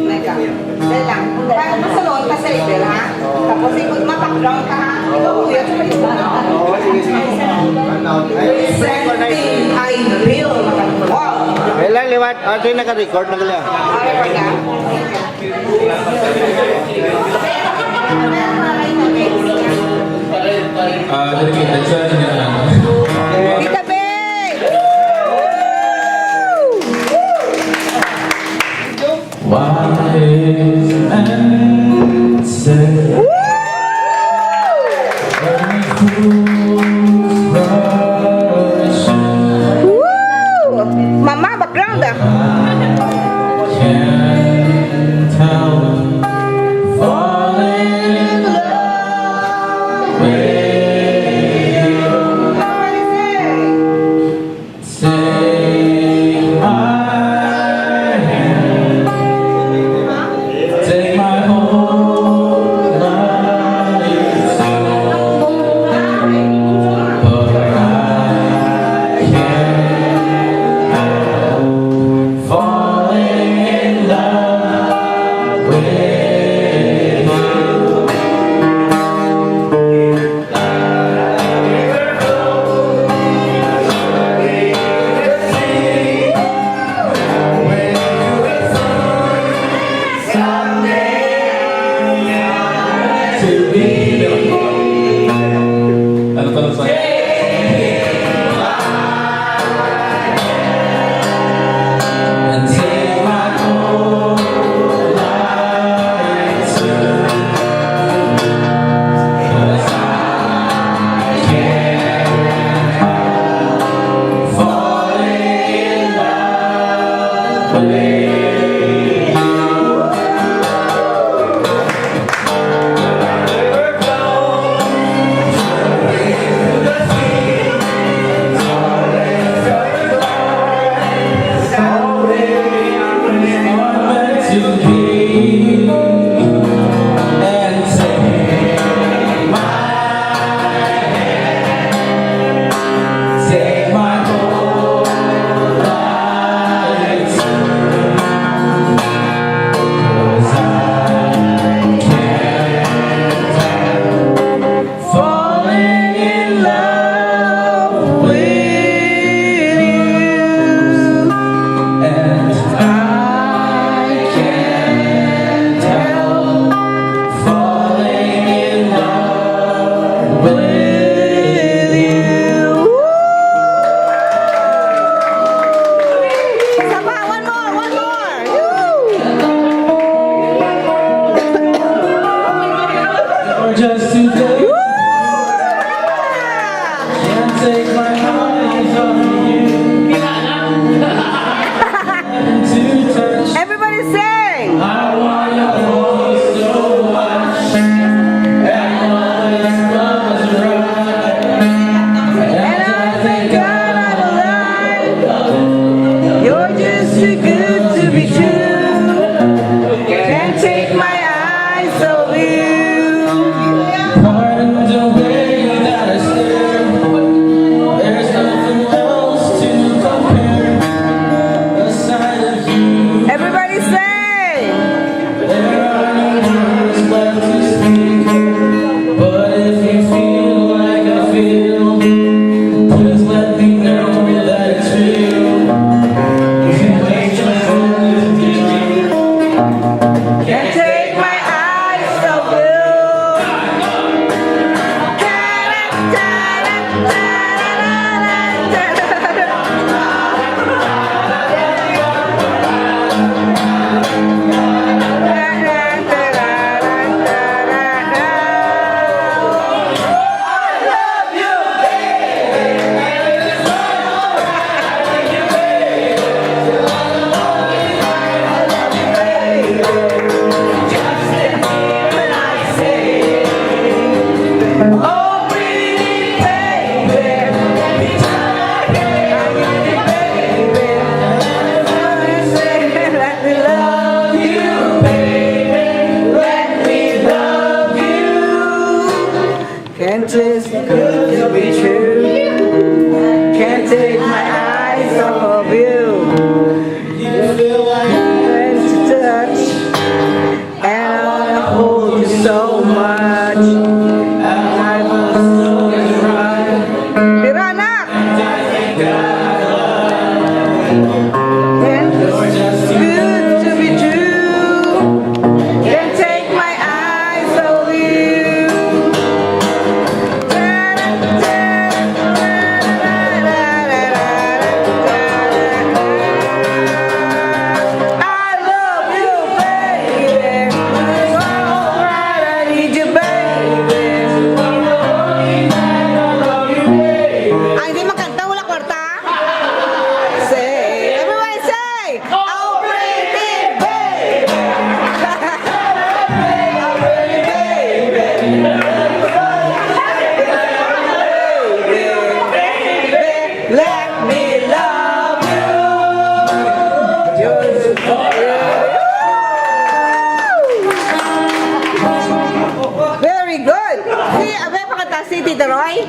Neka. Dahil lang. Parang masalon ka sa level, ha? Tapos ikot mabackground ka, ha? Ikaw kuya, sa may ikot na. Presenting Ideal. Wow! Kailan liwat? Ito yung naka-record na kaya. Okay, na. Dedicated sa inyo na. Tita Bay! Wise and said, Mama, background ah. can't tell, falling in love with you. Take my hand, take my whole life too. But I can't help falling in love with you. To be ano to sa and take my whole life too. 'Cause I can't help falling in love with you. To be and take my hand, take my whole life too. 'Cause I can't help falling in love with you, and I can't help falling in love with you. Saba, one more, one more. Or just today, can't take my eyes off you. To touch, Everybody sing. I want your voice so much, and always was right. And I thank God I'm alive. You're just too good to be true. Can't take my eyes off you. Pardon the way that I stare. There's nothing else to compare. A side of you. Everybody sing. There are no words left to speak, but if you feel like I feel, just let me know that it's real. Can't wait to hold you. Can't take my eyes off you. Very good. Si, abe, pakata si Tito Roy.